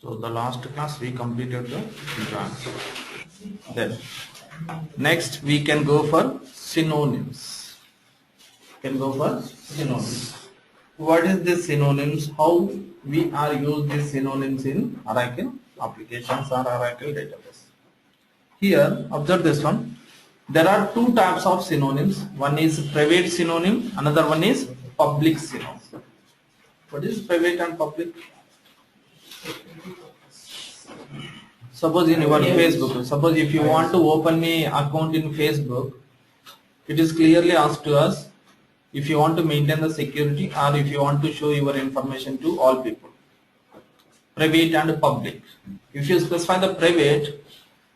So the last class we completed the joints. Then next we can go for synonyms. Can go for synonyms. What is this synonyms? How we are use these synonyms in Oracle applications or Oracle database? Here, observe this one. There are two types of synonyms. One is private synonym, another one is public synonym. What is private and public? Suppose in your Facebook, suppose if you want to open an account in Facebook, it is clearly asked to us if you want to maintain the security or if you want to show your information to all people. Private and public. If you specify the private,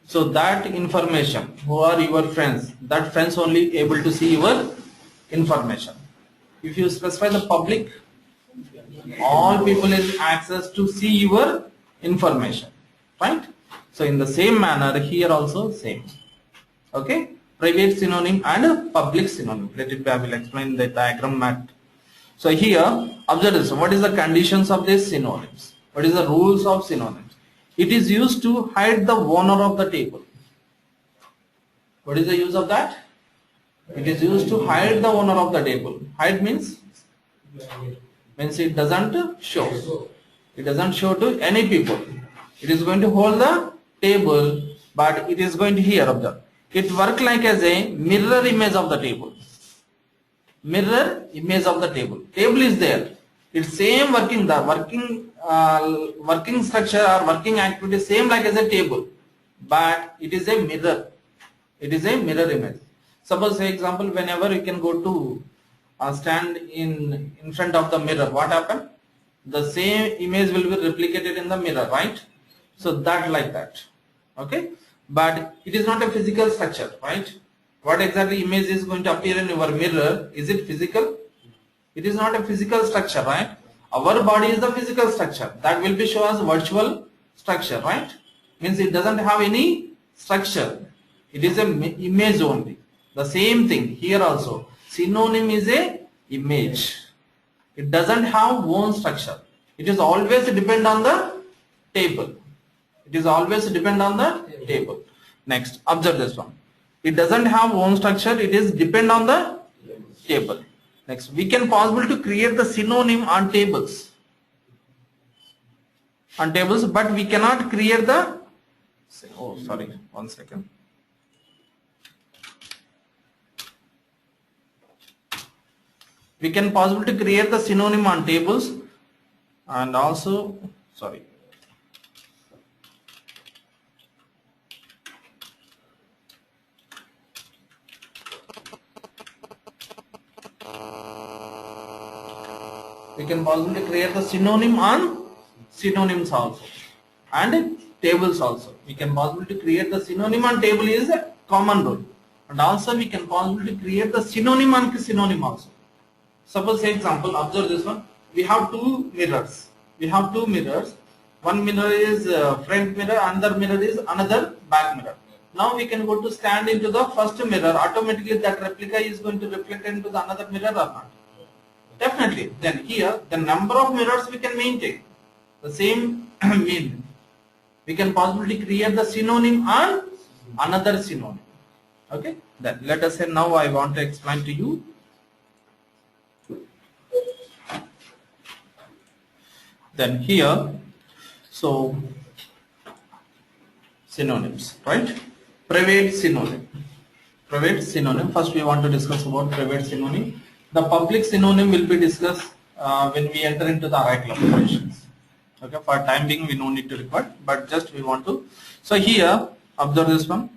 so that information, who are your friends, that friends only able to see your information. If you specify the public, all people has access to see your information, right? So in the same manner here also same. Okay, private synonym and public synonym. Let it be, I will explain the diagram mat. So here observe this. What is the conditions of these synonyms? What is the rules of synonyms? It is used to hide the owner of the table. What is the use of that? It is used to hide the owner of the table. Hide means it doesn't show. It doesn't show to any people. It is going to hold the table, but it is going to here observe. It works like as a mirror image of the table. Mirror image of the table. Table is there. It's same working, the working structure or working activity same like as a table, but it is a mirror. It is a mirror image. Suppose, for example, whenever you can go to stand in front of the mirror, what happen? The same image will be replicated in the mirror, right? So that like that. Okay, but it is not a physical structure, right? What exactly image is going to appear in your mirror? Is it physical? It is not a physical structure, right? Our body is the physical structure. That will be shown as virtual structure, right? Means it doesn't have any structure. It is an image only. The same thing here also. Synonym is a image. It doesn't have own structure. It is always depend on the table. It is always depend on the table. Next, observe this one. It doesn't have own structure. It is depend on the table. Next, we can possible to create the synonym on tables. But we cannot create the. Oh, sorry. 1 second. We can possible to create the synonym on tables, and also sorry. We can possibly create the synonym on synonyms also and tables also. We can possibly create the synonym on table is a common rule, and also we can possibly create the synonym on synonym also. Suppose, for example, observe this one. We have two mirrors. One mirror is front mirror, another mirror is another back mirror. Now we can go to stand into the first mirror. Automatically that replica is going to reflect into the another mirror or not? Definitely. Then here the number of mirrors we can maintain. The same mean. We can possibly create the synonym on another synonym. Okay. Then let us say now I want to explain to you. Then here, so synonyms, right? Private synonym. First we want to discuss about private synonym. The public synonym will be discussed when we enter into the Oracle applications. Okay, for time being we no need to record, but just we want to. So here, observe this one.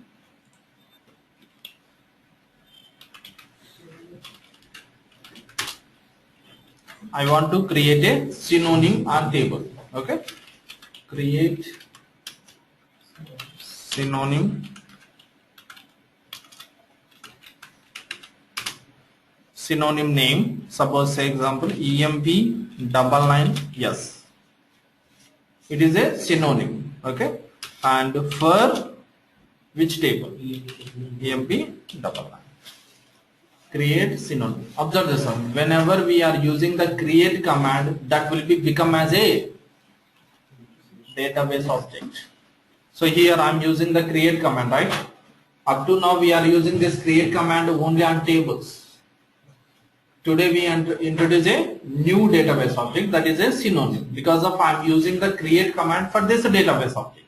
I want to create a synonym on table. Okay, create synonym name. Suppose, say example, EMP99S. It is a synonym. Okay, and for which table? EMP99. Create synonym. Observe this one. Whenever we are using the create command, that will be become as a database object. So here I am using the create command, right? Up to now we are using this create command only on tables. Today we introduce a new database object, that is a synonym, because of I am using the create command for this database object.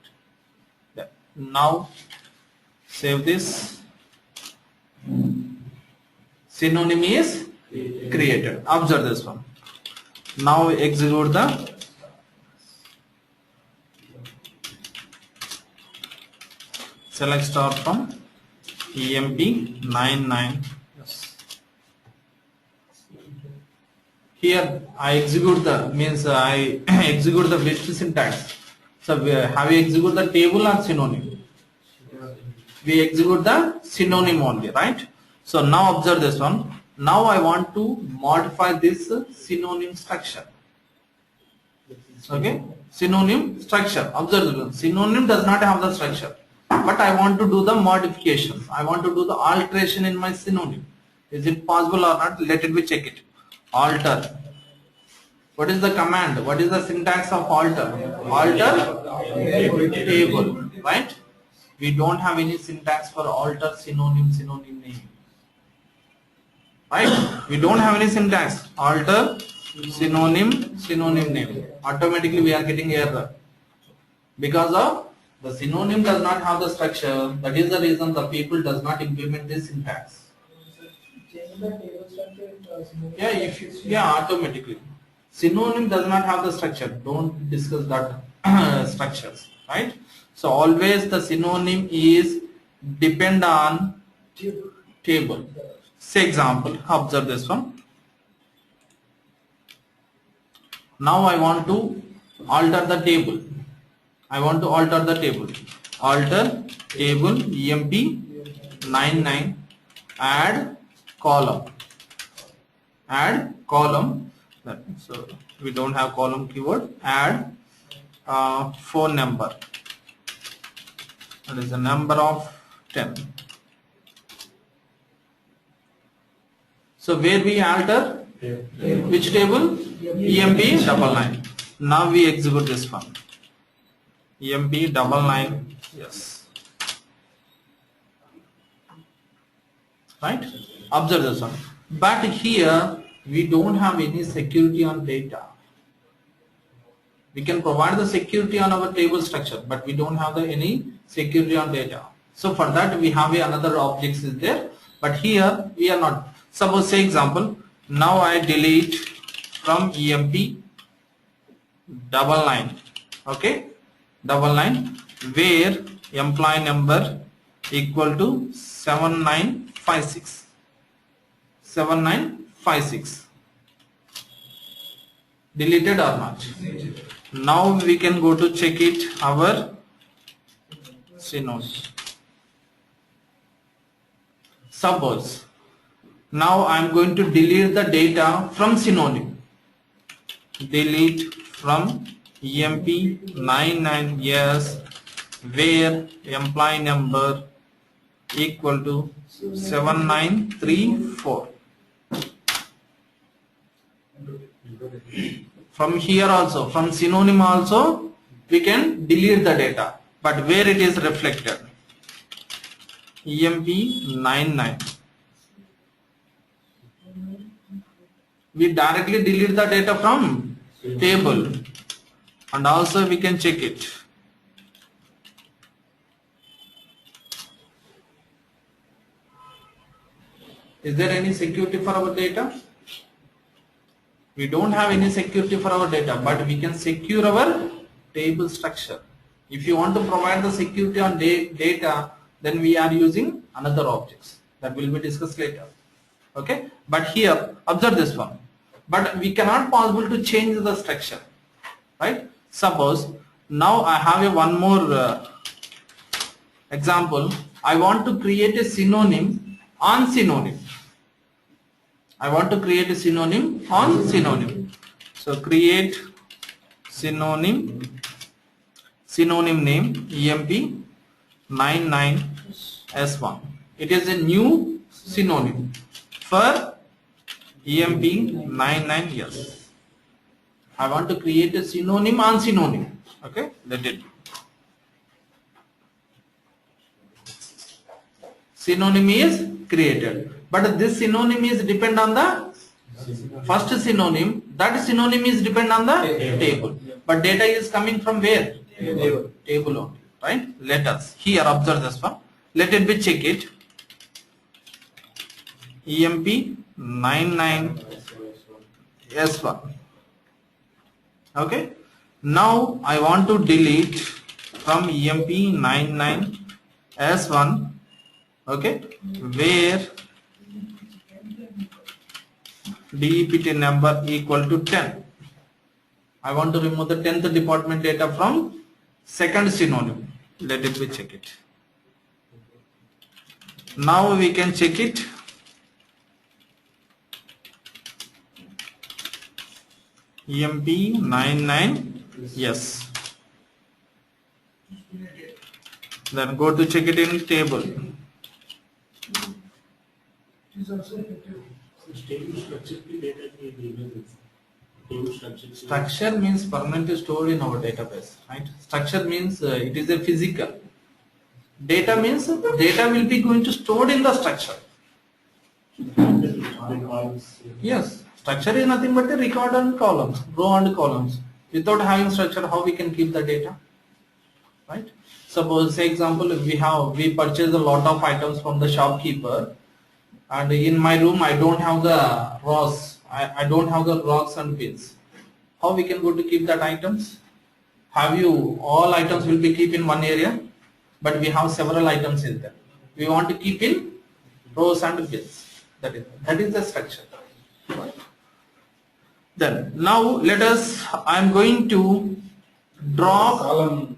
Now save this. Synonym is created. Observe this one. Now execute the select star from EMP99. Yes. Here I execute the I execute the which syntax. So have we execute the table or synonym? We execute the synonym only, right? So now observe this one. Now I want to modify this synonym structure. Okay, synonym structure. Observe this one. Synonym does not have the structure, but I want to do the modifications. I want to do the alteration in my synonym. Is it possible or not? Let it be check it. Alter. What is the command? What is the syntax of alter? Alter table, right? We don't have any syntax for alter synonym name. Right? We don't have any syntax. Alter synonym name. Automatically we are getting error. Because of the synonym does not have the structure. That is the reason the people does not implement this syntax. Yeah, automatically. Synonym does not have the structure. Don't discuss that structures, right? So always the synonym is depend on table. Say example, observe this one. Now I want to alter the table. Alter table EMP99, add column. So we don't have column keyword. Add phone number. That is the number of 10. So where we alter? Which table? EMP99. Now we execute this one. EMP99. Yes. Right? Observe this one. But here we don't have any security on data. We can provide the security on our table structure, but we don't have any security on data. So for that we have another objects is there, but here we are not. Suppose say example, now I delete from EMP99, okay, 99, where employee number equal to 7956. Deleted or not? Now we can go to check it our synonym. Suppose now I am going to delete the data from synonym. Delete from EMP99, yes, where employee number equal to 7934. From here also, from synonym also we can delete the data, but where it is reflected? EMP99. We directly delete the data from table, and also we can check it. Is there any security for our data? We don't have any security for our data, but we can secure our table structure. If you want to provide the security on data, then we are using another objects that will be discussed later. Okay, but here observe this one. But we cannot possible to change the structure, right? Suppose now I have one more example. I want to create a synonym on synonym. I want to create a synonym on synonym. So create synonym name EMP99S1. It is a new synonym for EMP99, yes. I want to create a synonym on synonym. Okay, let it. Synonym is created, but this synonym is depend on the first synonym. That synonym is depend on the table, but data is coming from where? Table only, right? Let us here observe this one. Let it be check it. EMP 99S1. Okay. Now I want to delete from EMP 99S1. Okay, where DEPT number equal to 10. I want to remove the 10th department data from second synonym. Let it be check it. Now we can check it. EMP 99, yes. Then go to check it in table. Structure means permanently stored in our database, right? Structure means it is a physical. Data means data will be going to stored in the structure. Yes, structure is nothing but a record and columns, row and columns. Without having structure, how we can keep the data, right? Suppose, say example, we purchase a lot of items from the shopkeeper, and in my room I don't have the rows. I don't have the rocks and bins. How we can go to keep that items? Have you all items will be keep in one area, but we have several items in there. We want to keep in rows and bins. That is the structure. Then now let us. I am going to draw column.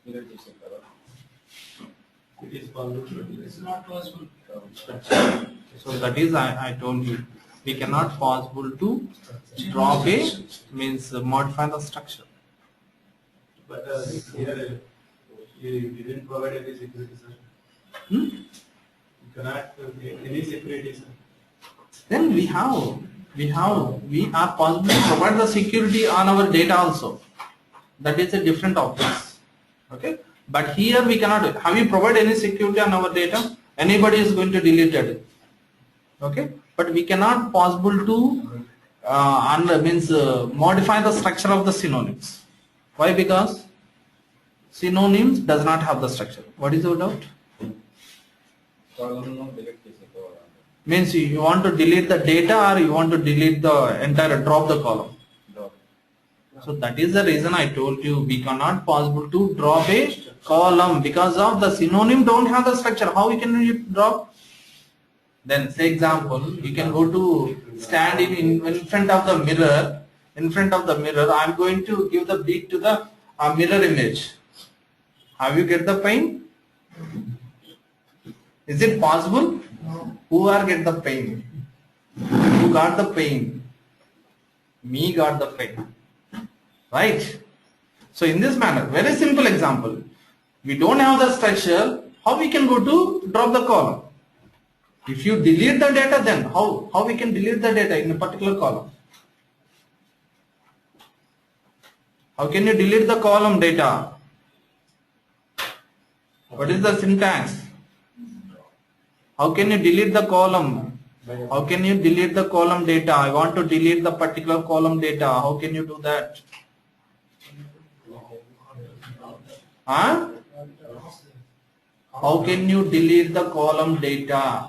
It is not possible. So that is I told you. We cannot possible to drop a means modify the structure. But here you didn't provide any security, sir. You cannot get any security, sir. Then we are possible to provide the security on our data also. That is a different objects. Okay. But here we cannot. Have you provided any security on our data? Anybody is going to delete it. Okay. But we cannot possible to modify the structure of the synonyms. Why? Because synonyms does not have the structure. What is your doubt? Means you want to delete the data or you want to delete the entire drop the column. So that is the reason I told you we cannot possible to drop a column because of the synonym don't have the structure. How we can drop? Then say example, you can go to stand in front of the mirror. In front of the mirror, I am going to give the beat to the mirror image. Have you get the pain? Is it possible? No. Who are get the pain? Who got the pain? Me got the pain. Right? So in this manner, very simple example. We don't have the structure. How we can go to drop the column? If you delete the data, then how we can delete the data in a particular column? How can you delete the column data? What is the syntax? How can you delete the column? How can you delete the column data? I want to delete the particular column data. How can you do that? Huh? How can you delete the column data?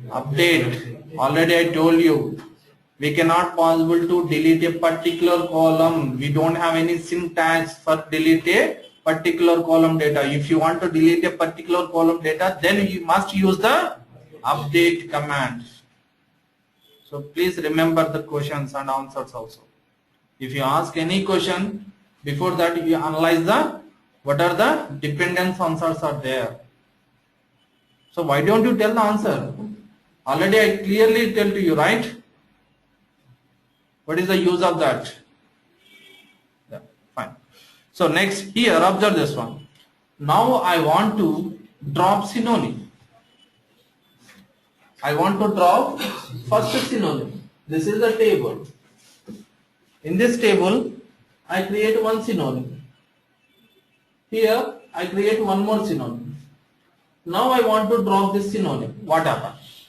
Update. Already I told you. We cannot possible to delete a particular column. We don't have any syntax for delete a particular column data. If you want to delete a particular column data, then you must use the update command. So please remember the questions and answers also. If you ask any question, before that you analyze what are the dependence answers are there. So why don't you tell the answer? Already I clearly tell to you, right? What is the use of that? Yeah, fine. So next here, observe this one. Now I want to drop synonym. I want to drop first synonym. This is the table. In this table, I create one synonym. Here, I create one more synonym. Now I want to drop this synonym. What happens?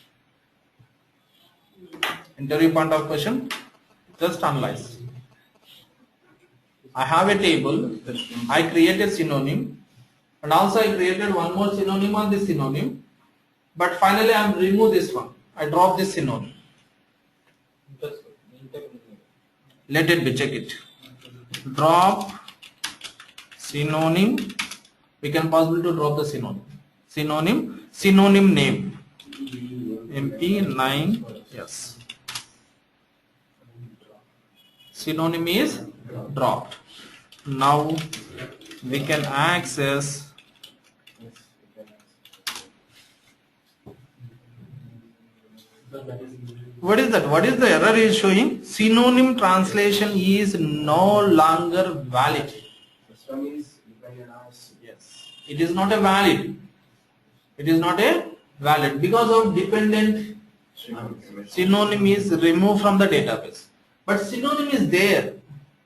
Interview point of question. Just analyze. I have a table. I create a synonym, and also I created one more synonym on this synonym. But finally, I remove this one. I drop this synonym. Let it be. Check it. Drop synonym. We can possibly to drop the synonym. Synonym name. MP9. Yes. Synonym is dropped. Now we can access what is that? What is the error is showing? Synonym translation is no longer valid. Yes. It is not a valid. It is not a valid because of dependent synonym is removed from the database. But synonym is there.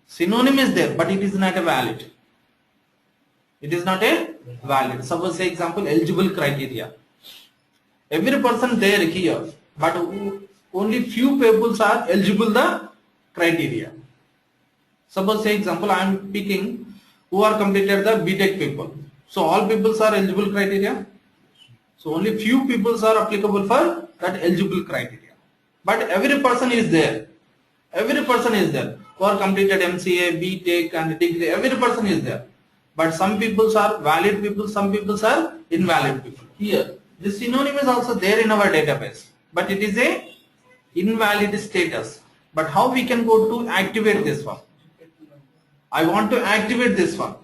Synonym is there, but it is not a valid. It is not a valid. Suppose say example eligible criteria. Every person there here, but only few people are eligible the criteria. Suppose say example I am picking who are completed the BTech people. So all people are eligible criteria. So only few people are applicable for that eligible criteria. But every person is there. Every person is there who are completed MCA, BTech and degree. Every person is there. But some people are valid people, some people are invalid people. Here, the synonym is also there in our database, but it is a invalid status. But how we can go to activate this one? I want to activate this one.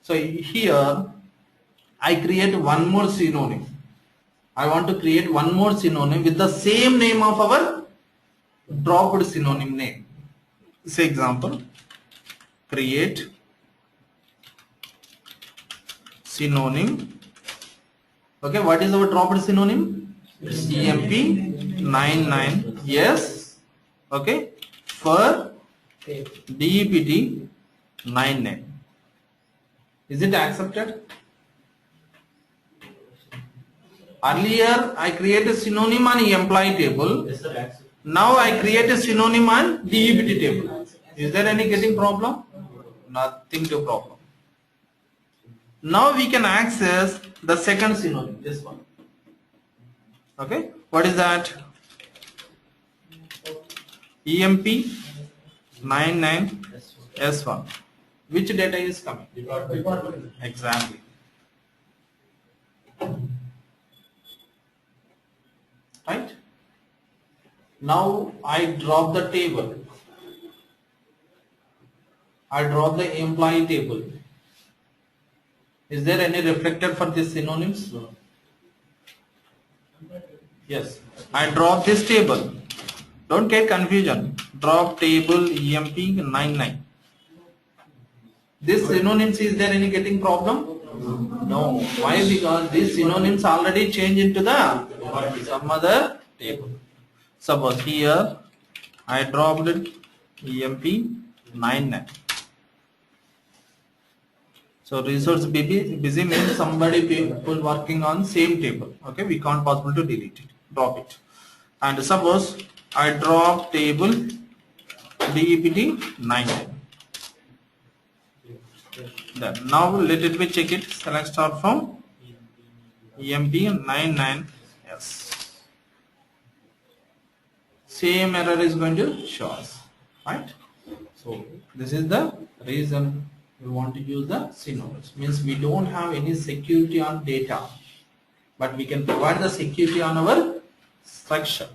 So here, I create one more synonym. I want to create one more synonym with the same name of our dropped synonym name. Say example, create synonym. Okay, what is our dropped synonym? EMP99. Yes. Okay, for DEPT 99. Is it accepted? Earlier I create a synonym on employee table. Yes, sir. Now I create a synonym on DEPT table. Is there any getting problem? Nothing to problem. Now we can access the second synonym, this one. Okay, what is that? EMP99S1. Which data is coming? Department. Exactly. Right? Now I drop the table. I drop the employee table. Is there any reflector for these synonyms? No. Yes. I drop this table. Don't get confusion. Drop table EMP99. This synonyms, is there any getting problem? No. Why? Because these synonyms already change into the some other table. Suppose here I dropped EMP99. So resource busy means somebody people working on same table. Okay, we can't possible to delete it. Drop it. And suppose I drop table DEPT99. Then now let it be check it. Select start from EMP99. Yes. Same error is going to show us, right? So this is the reason we want to use the synonyms. Means we don't have any security on data, but we can provide the security on our structure.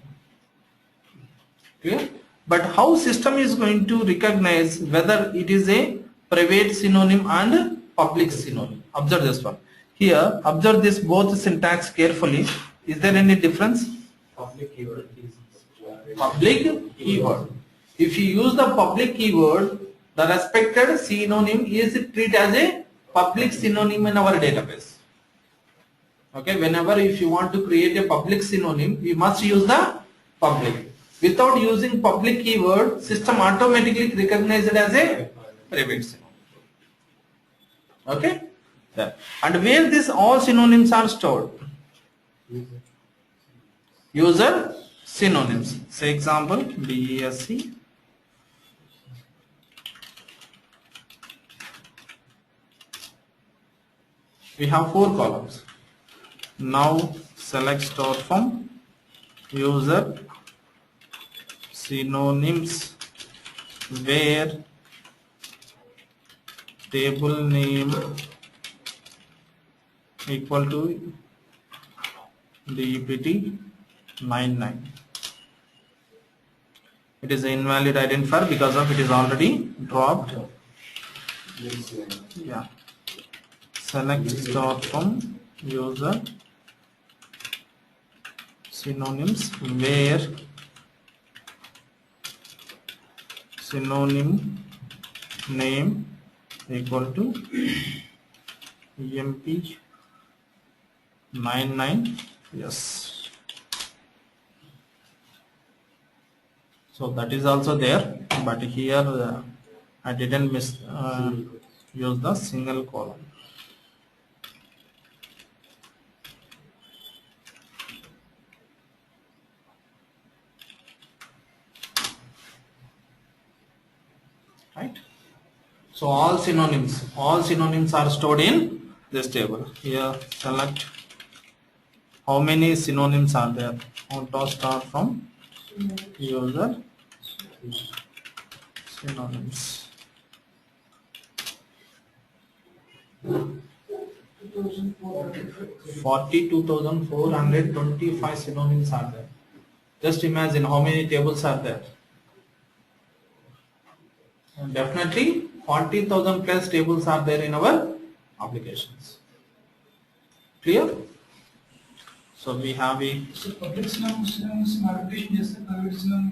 Clear? But how system is going to recognize whether it is a private synonym and public synonym? Observe this one. Here, observe this both syntax carefully. Is there any difference? Public keyword is Public keyword. If you use the public keyword, the respected synonym is treated as a public synonym in our database. Okay, whenever if you want to create a public synonym, we must use the public. Without using public keyword, system automatically recognizes it as a private synonym. Okay? Yeah. And where these all synonyms are stored? User synonyms. Say example, DESC. We have 4 columns. Now select store from user synonyms where table name equal to DEPT 99. It is an invalid identifier because of it is already dropped. Yeah. Select store from user synonyms where synonym name equal to EMP 99. Yes. So that is also there, but here I didn't use the single column. Right. So all synonyms are stored in this table. Here select how many synonyms are there. Auto start from user synonyms. 42,425 synonyms are there. Just imagine how many tables are there. And definitely 40,000 plus tables are there in our applications. Clear? So we have a public synonyms modification is private synonym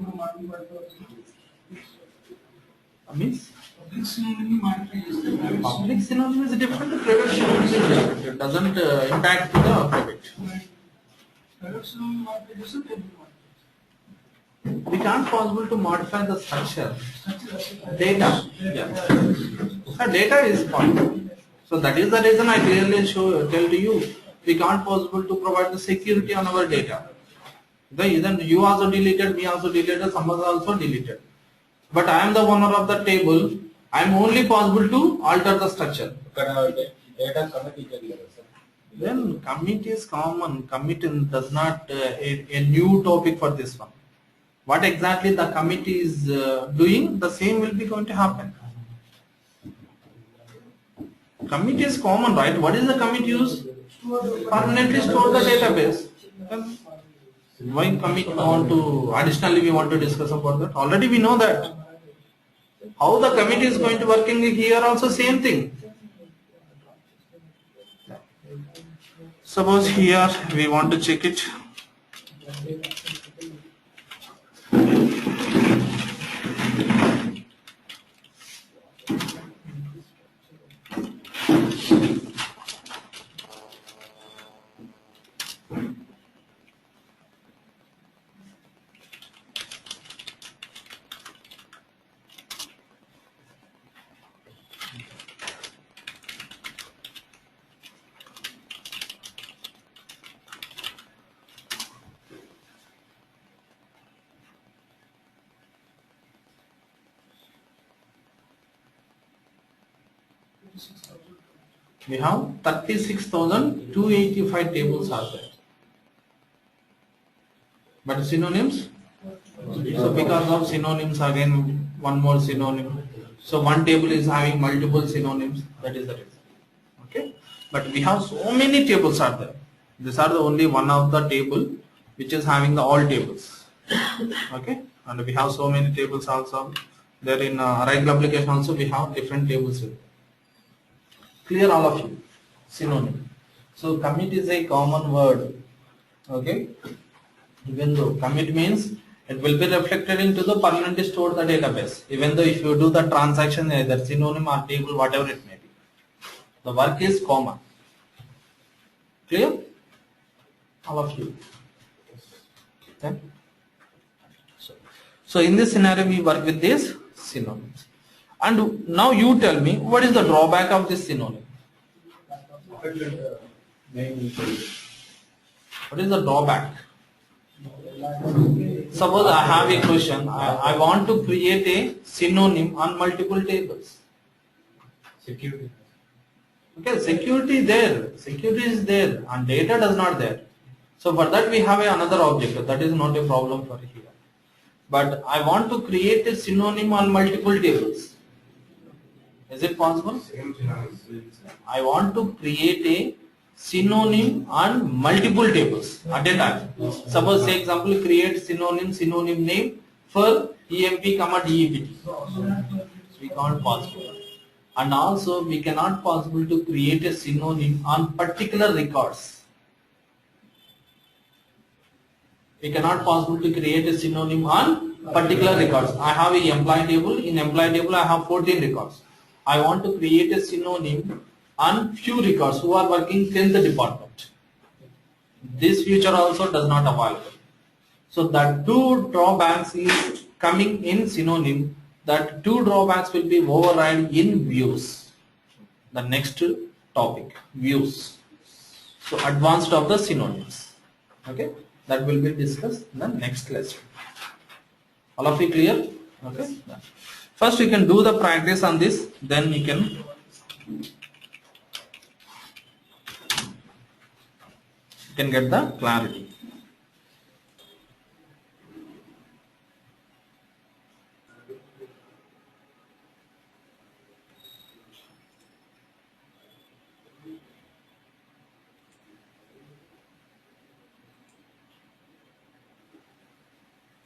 means public synonym modification. public synonym is different, the private synonym is different. It doesn't impact the private. Private synonym modification table modification. We can't possible to modify the structure. Data. Yeah. Data is point. So that is the reason I clearly tell to you, we can't possible to provide the security on our data. Then you also deleted, me also deleted, someone also deleted. But I am the owner of the table. I am only possible to alter the structure. Data commit Then commit is common. Commit does not a new topic for this one. What exactly the commit is doing, the same will be going to happen. Commit is common, right? What is the commit use? Permanently store the database. Then why commit want to additionally we want to discuss about that? Already we know that. How the commit is going to working here also same thing. Suppose here we want to check it. We have 36,285 tables are there. But synonyms? So because of synonyms, again one more synonym. So one table is having multiple synonyms. That is the reason. Okay. But we have so many tables are there. These are the only one of the table which is having the all tables. Okay. And we have so many tables also. There in Arrival application also we have different tables. Clear all of you? Synonym. So commit is a common word. Okay. Even though commit means it will be reflected into the permanently stored the database. Even though if you do the transaction either synonym or table, whatever it may be, the work is common. Clear? All of you. Okay. So in this scenario, we work with these synonyms. And now you tell me, what is the drawback of this synonym? What is the drawback? Suppose I have a question, I want to create a synonym on multiple tables. Security. Okay, security is there and data does not there. So for that we have another object, that is not a problem for here. But I want to create a synonym on multiple tables. Is it possible? I want to create a synonym on multiple tables at a time. Suppose, say example, create synonym name for EMP, DEPT. We can't possible. And also we cannot possible to create a synonym on particular records. We cannot possible to create a synonym on particular records. I have a employee table. In employee table I have 14 records. I want to create a synonym on few records who are working 10th department. This feature also does not available. So that two drawbacks is coming in synonym. That two drawbacks will be override in views. The next topic, views. So advanced of the synonyms. Okay, that will be discussed in the next lesson. All of you clear? Okay. First you can do the practice on this, then you can get the clarity.